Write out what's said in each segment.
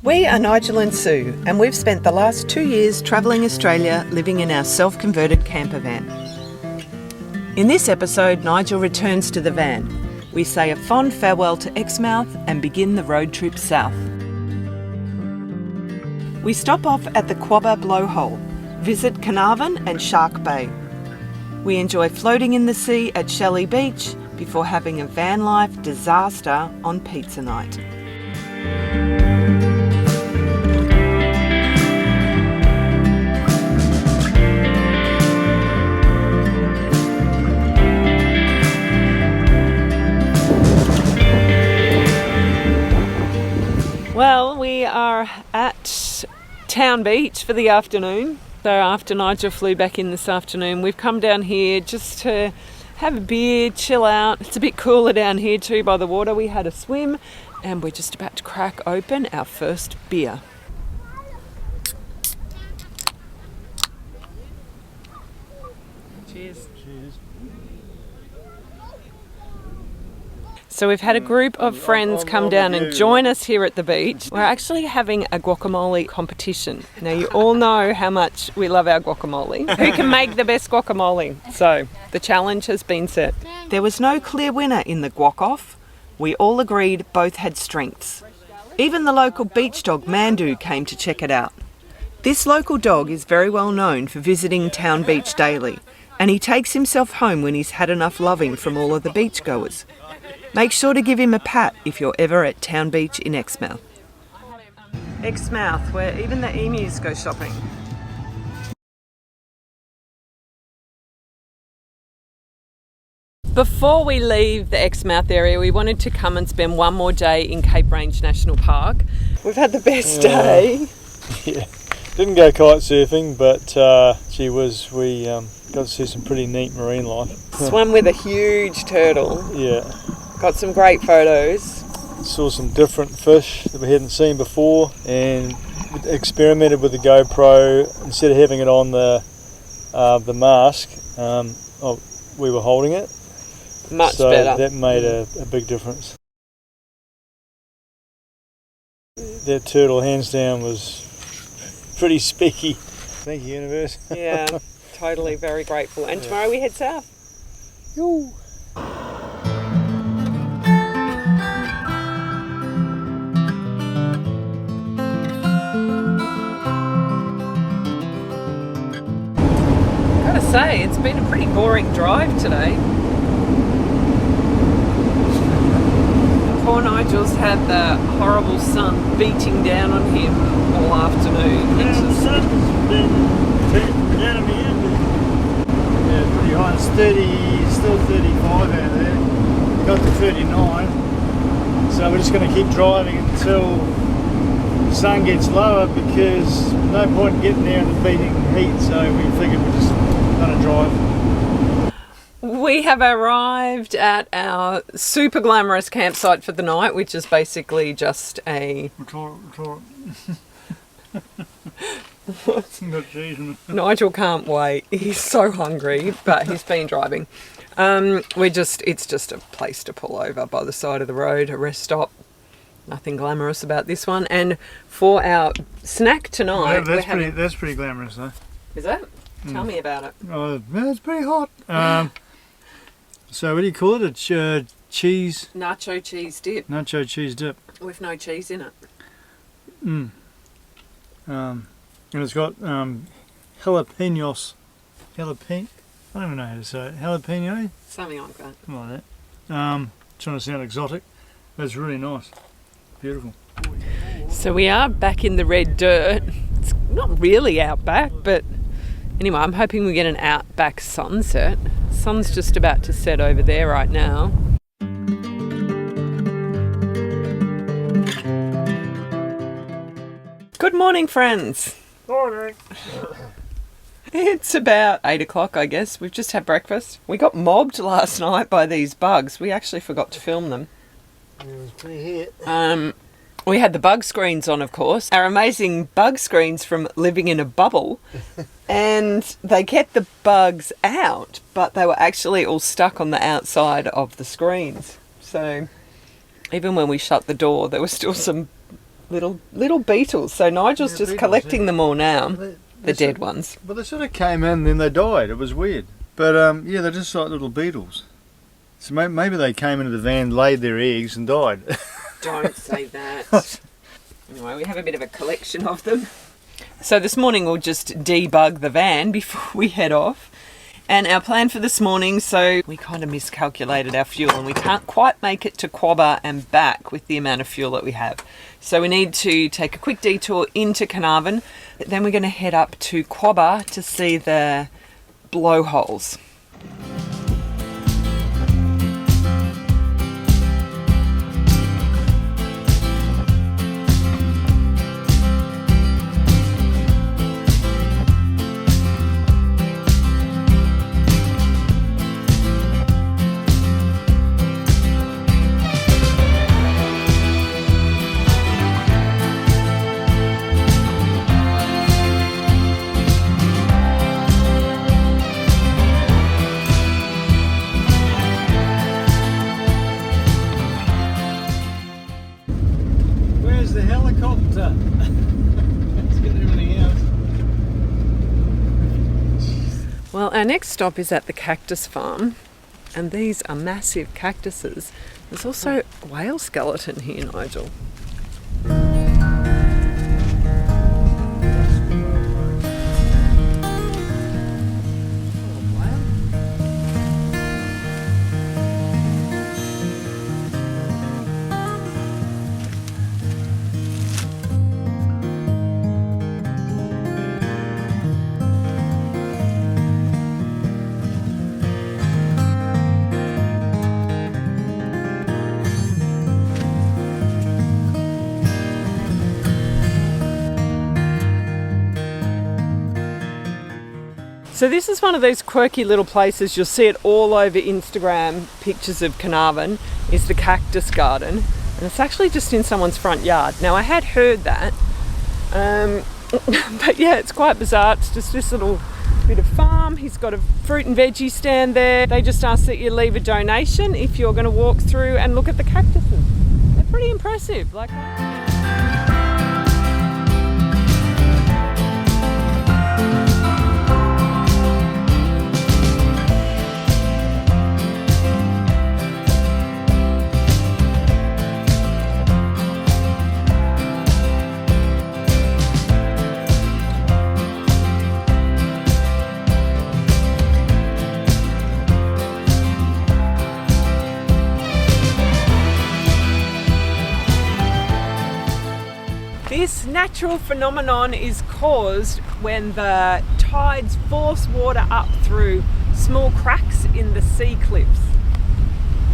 We are Nigel and Sue, and we've spent the last 2 years travelling Australia living in our self-converted camper van. In this episode, Nigel returns to the van. We say a fond farewell to Exmouth and begin the road trip south. We stop off at the Quobba Blowhole, visit Carnarvon and Shark Bay. We enjoy floating in the sea at Shelley Beach before having a van life disaster on pizza night. Well, we are at Town Beach for the afternoon. So after Nigel flew back in this afternoon, we've come down here just to have a beer, chill out. It's a bit cooler down here too by the water. We had a swim and we're just about to crack open our first beer. Cheers. Cheers. So we've had a group of friends come down and join us here at the beach. We're actually having a guacamole competition. Now you all know how much we love our guacamole. Who can make the best guacamole? So the challenge has been set. There was no clear winner in the guac-off. We all agreed both had strengths. Even the local beach dog Mandu came to check it out. This local dog is very well known for visiting Town Beach daily, and he takes himself home when he's had enough loving from all of the beachgoers. Make sure to give him a pat if you're ever at Town Beach in Exmouth. Exmouth, where even the emus go shopping. Before we leave the Exmouth area, we wanted to come and spend one more day in Cape Range National Park. We've had the best day. Yeah, didn't go kite surfing, but gee whiz, we got to see some pretty neat marine life. Swam with a huge turtle. Yeah. Got some great photos. Saw some different fish that we hadn't seen before and experimented with the GoPro. Instead of having it on the mask, we were holding it. Much so better. That made a big difference. That turtle, hands down, was pretty speaky. Thank you, universe. Yeah, totally, very grateful. And tomorrow we head south. Yoo. Gotta say, it's been a pretty boring drive today. Poor Nigel's had the horrible sun beating down on him all afternoon. Yeah, the sun's been down on me end. Yeah, pretty high. It's 30, still 35 out there. Got to 39. So we're just going to keep driving until the sun gets lower, because no point in getting there in the beating heat. So we figured we're just going to drive. We have arrived at our super glamorous campsite for the night, which is basically just a... Nigel can't wait. He's so hungry, but he's been driving. It's just a place to pull over by the side of the road, a rest stop. Nothing glamorous about this one. And for our snack tonight... Well, that's pretty glamorous, though. Is that? Tell me about it. Oh, it's pretty hot. So what do you call it? A cheese... Nacho cheese dip. Nacho cheese dip. With no cheese in it. And it's got jalapenos. I don't even know how to say it. Jalapeno? Something like that. Something like that. Trying to sound exotic. That's really nice. Beautiful. So we are back in the red dirt. It's not really outback, but anyway, I'm hoping we get an outback sunset. Sun's just about to set over there right now. Good morning, friends. Morning. It's about 8 o'clock, I guess. We've just had breakfast. We got mobbed last night by these bugs. We actually forgot to film them. It was pretty hit. We had the bug screens on, of course. Our amazing bug screens from living in a bubble. And they kept the bugs out, but they were actually all stuck on the outside of the screens. So even when we shut the door, there were still some little beetles. So Nigel's just beetles, collecting them all now, They the dead sort- ones. Well, they sort of came in and then they died. It was weird. But yeah, they're just like little beetles. So maybe they came into the van, laid their eggs and died. Don't say that. Anyway, we have a bit of a collection of them. So this morning we'll just debug the van before we head off. And our plan for this morning, so we kind of miscalculated our fuel and we can't quite make it to Quobba and back with the amount of fuel that we have. So we need to take a quick detour into Carnarvon, but then we're going to head up to Quobba to see the blowholes. Where's the helicopter? Let's get everything else. Well, our next stop is at the cactus farm, and these are massive cactuses. There's also a whale skeleton here, Nigel. So this is one of those quirky little places, you'll see it all over Instagram, pictures of Carnarvon, is the cactus garden. And it's actually just in someone's front yard. Now I had heard that, but yeah, it's quite bizarre. It's just this little bit of farm. He's got a fruit and veggie stand there. They just ask that you leave a donation if you're going to walk through and look at the cactuses. They're pretty impressive. This natural phenomenon is caused when the tides force water up through small cracks in the sea cliffs.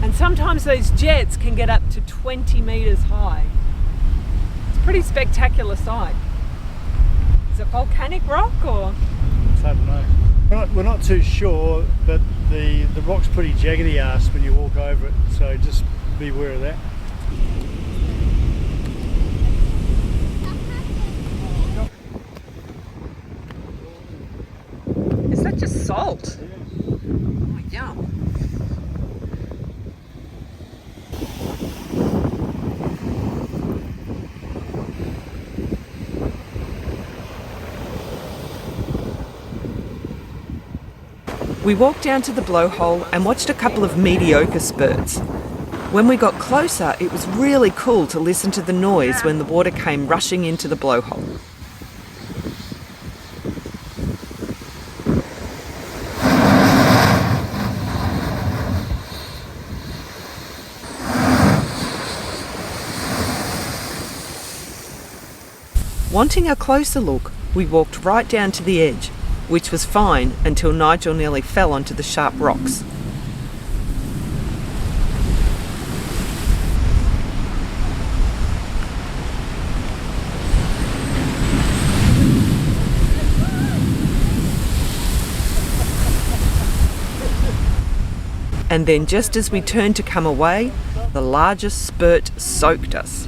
And sometimes those jets can get up to 20 metres high. It's a pretty spectacular sight. Is it volcanic rock or? I don't know. We're not too sure, but the rock's pretty jaggedy ass when you walk over it, so just be aware of that. Is that just salt? Oh, yum. We walked down to the blowhole and watched a couple of mediocre spurts. When we got closer, it was really cool to listen to the noise when the water came rushing into the blowhole. Wanting a closer look, we walked right down to the edge, which was fine until Nigel nearly fell onto the sharp rocks. And then just as we turned to come away, the largest spurt soaked us.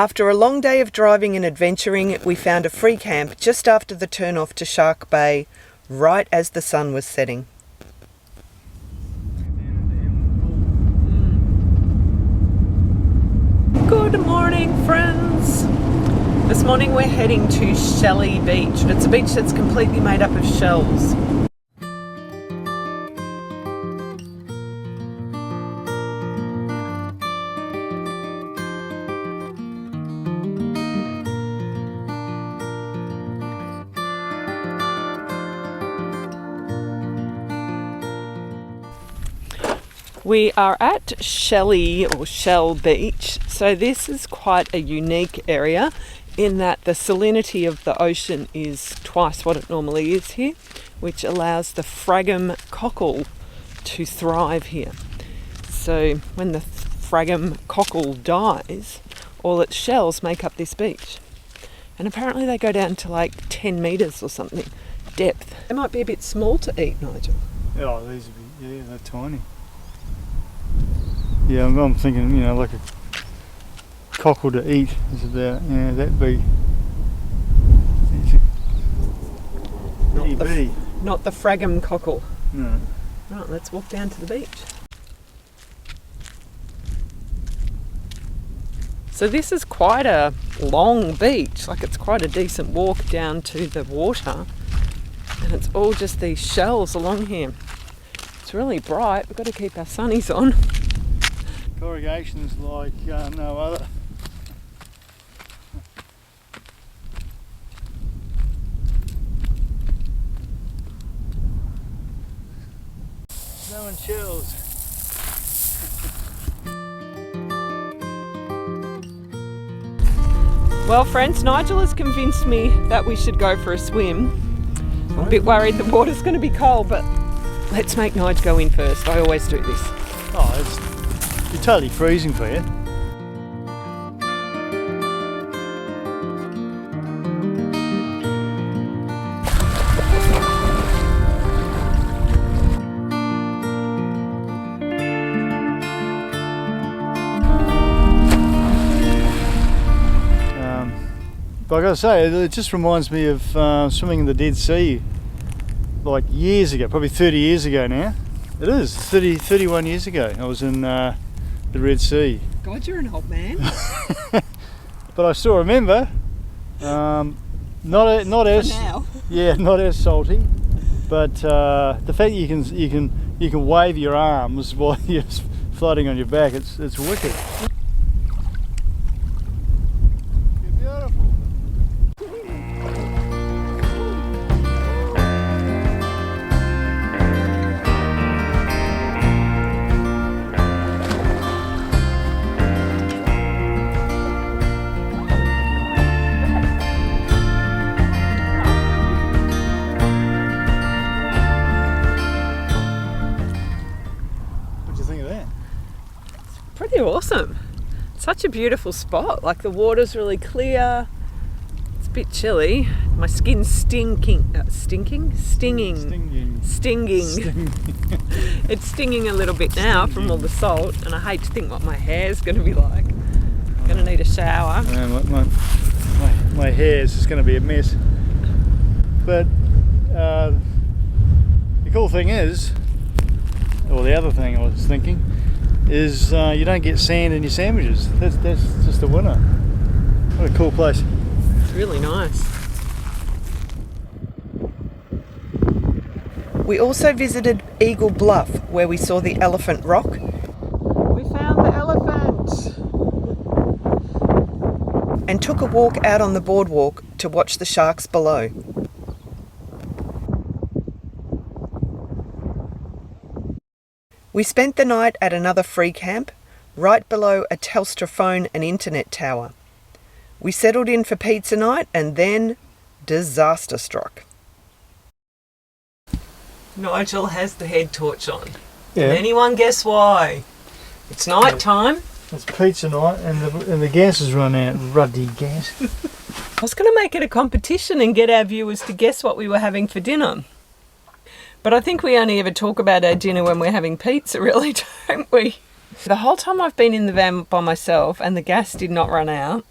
After a long day of driving and adventuring, we found a free camp just after the turn off to Shark Bay, right as the sun was setting. Good morning, friends. This morning we're heading to Shelley Beach. It's a beach that's completely made up of shells. We are at Shelley or Shell Beach. So this is quite a unique area in that the salinity of the ocean is twice what it normally is here, which allows the fragum cockle to thrive here. So when the fragum cockle dies, all its shells make up this beach. And apparently they go down to like 10 metres or something depth. They might be a bit small to eat, Nigel. Oh, these would be, yeah, they're tiny. Yeah, I'm thinking, you know, like a cockle to eat is about, yeah, that'd be. Not the fragum cockle. No. Right, let's walk down to the beach. So this is quite a long beach, like it's quite a decent walk down to the water, and it's all just these shells along here. It's really bright, we've got to keep our sunnies on. Corrugation's like no other. Snow and shells. Well, friends, Nigel has convinced me that we should go for a swim. I'm a bit worried the water's going to be cold, but let's make Nigel go in first. I always do this. Oh, you're totally freezing for you. But I gotta say, it just reminds me of swimming in the Dead Sea like years ago, probably 30 years ago now. It is, 31 years ago. I was in the Red Sea. God, you're an old man. But I still remember, not as now. Yeah, not as salty, but the fact you can wave your arms while you're floating on your back, it's wicked. Pretty awesome. Such a beautiful spot. Like the water's really clear. It's a bit chilly. My skin's stinging. It's stinging a little bit now from all the salt, and I hate to think what my hair's going to be like. I'm going to need a shower. My hair is just going to be a mess. But the cool thing is, or the other thing I was thinking, is you don't get sand in your sandwiches. That's just a winner. What a cool place. It's really nice. We also visited Eagle Bluff, where we saw the Elephant Rock. We found the elephant! And took a walk out on the boardwalk to watch the sharks below. We spent the night at another free camp, right below a Telstra phone and internet tower. We settled in for pizza night and then disaster struck. Nigel has the head torch on. Yeah. Can anyone guess why? It's night time. It's pizza night and the gas has run out. Ruddy gas. I was going to make it a competition and get our viewers to guess what we were having for dinner. But I think we only ever talk about our dinner when we're having pizza, really, don't we? The whole time I've been in the van by myself and the gas did not run out,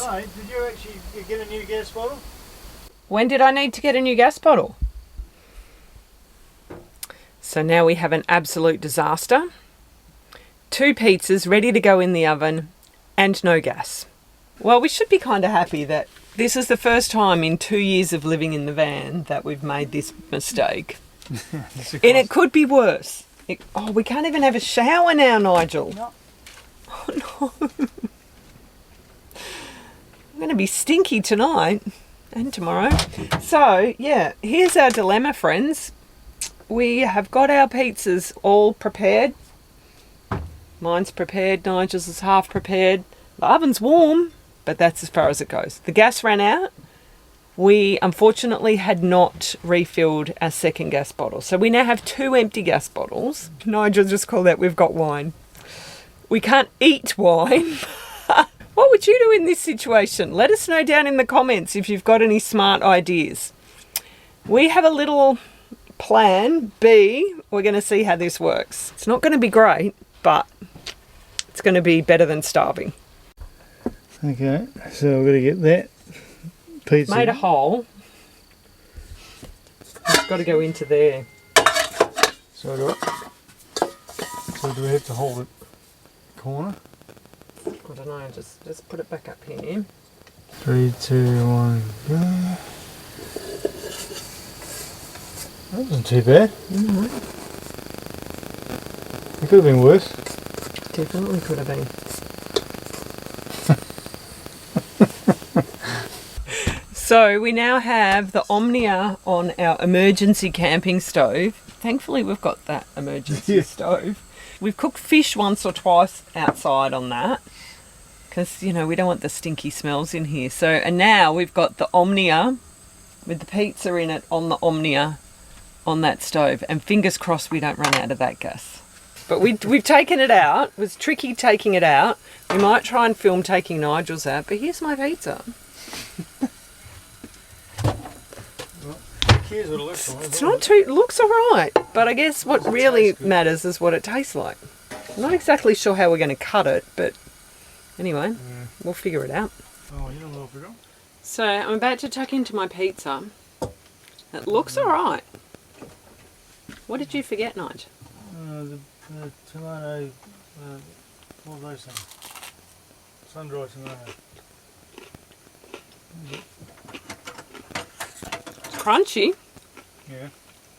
Right, did you actually get a new gas bottle? When did I need to get a new gas bottle? So now we have an absolute disaster. 2 pizzas ready to go in the oven and no gas. Well, we should be kind of happy that this is the first time in 2 years of living in the van that we've made this mistake. And it could be worse. We can't even have a shower now, Nigel. No. Oh no. I'm going to be stinky tonight and tomorrow. So, yeah, here's our dilemma, friends. We have got our pizzas all prepared. Mine's prepared, Nigel's is half prepared. The oven's warm, but that's as far as it goes. The gas ran out. We unfortunately had not refilled our second gas bottle. So we now have 2 empty gas bottles. Nigel just called out we've got wine. We can't eat wine. What would you do in this situation? Let us know down in the comments if you've got any smart ideas. We have a little plan B. We're going to see how this works. It's not going to be great, but it's going to be better than starving. Okay, so we're going to get that pizza. Made a hole. It's got to go into there. So do we have to hold it corner? I don't know, just put it back up here. 3, 2, 1, go. That wasn't too bad. No, It could have been worse. definitely could have been. So we now have the Omnia on our emergency camping stove. Thankfully we've got that emergency stove. We've cooked fish once or twice outside on that because, you know, we don't want the stinky smells in here. So, and now we've got the Omnia with the pizza in it on the Omnia on that stove. And fingers crossed we don't run out of that gas. But we've taken it out. It was tricky taking it out. We might try and film taking Nigel's out, but here's my pizza. Here's what it looks like. It's not too, it looks alright, but I guess what really matters is what it tastes like. I'm not exactly sure how we're going to cut it, but anyway, we'll figure it out. Oh, you know what I forgot? So I'm about to tuck into my pizza. It looks alright. What did you forget, Nige? The tomato, what are those things? Sun-dried tomato. Crunchy. Yeah.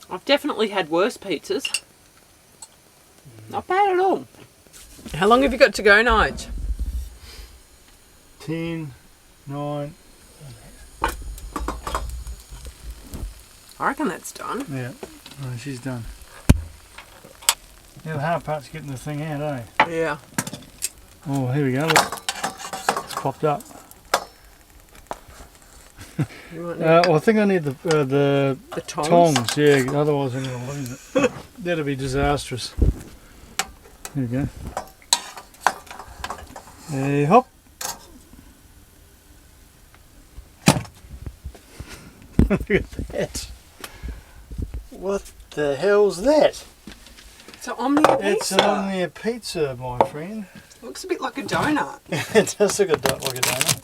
I've definitely had worse pizzas. Not bad at all. How long have you got to go, Nige? 10, 9. I reckon that's done. Yeah, oh, she's done. Now the hard part's getting the thing out, eh? Yeah. Oh, here we go. Look. It's popped up. Well, I think I need the tongs. Yeah, otherwise I'm going to lose it. That'll be disastrous. Here we go. Hey, hop. Look at that. What the hell's that? It's an Omnia pizza. It's an Omnia pizza, my friend. Looks a bit like a donut. It does look like a donut.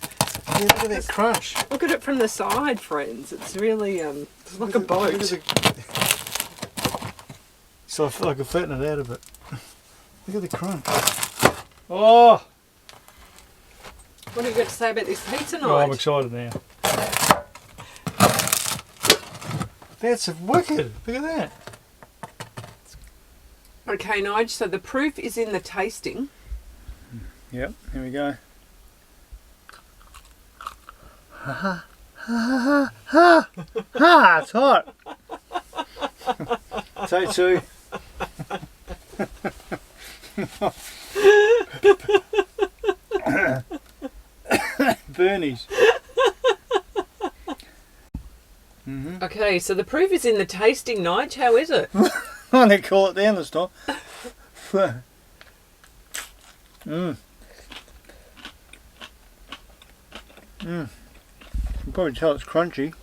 Yeah, look at that crunch. Look at it from the side, friends. It's really, it's like a boat. So I feel like I flatten it out a bit. Look at the crunch. Oh! What have you got to say about this pizza, Nige? Oh, I'm excited now. That's wicked. Look at that. Okay, Nige, so the proof is in the tasting. Yep, here we go. Ha ha ha ha ha! It's hot. Take 2. Bernie's. Okay, so the proof is in the tasting, Nige. How is it? Oh, they call it down this time. You can probably tell it's crunchy.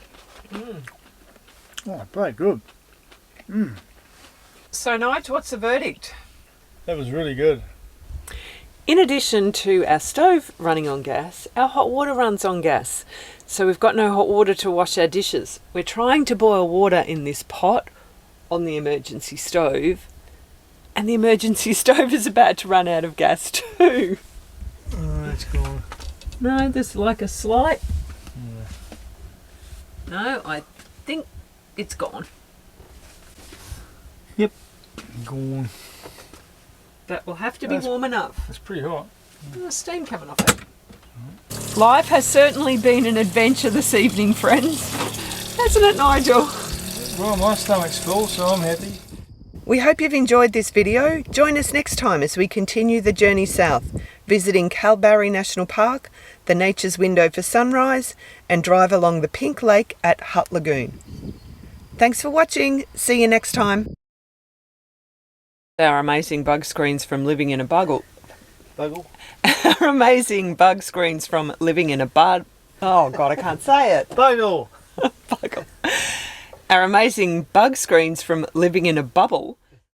Oh, very good. So, Nige, what's the verdict? That was really good. In addition to our stove running on gas, our hot water runs on gas. So we've got no hot water to wash our dishes. We're trying to boil water in this pot on the emergency stove, and the emergency stove is about to run out of gas too. Oh, that's gone. No, there's like a slight... Yeah. No, I think it's gone. Yep, gone. That will have to be warm enough. It's pretty hot. There's steam coming off it. Life has certainly been an adventure this evening, friends. Hasn't it, Nigel? Well, my stomach's full, so I'm happy. We hope you've enjoyed this video. Join us next time as we continue the journey south, visiting Kalbarri National Park, the Nature's Window for Sunrise, and drive along the Pink Lake at Hutt Lagoon. Thanks for watching. See you next time. Our amazing bug screens from living in a buggle. Buggle? Our amazing bug screens from living in a bud. Oh God, I can't say it. Buggle! Buggle. Our amazing bug screens from living in a bubble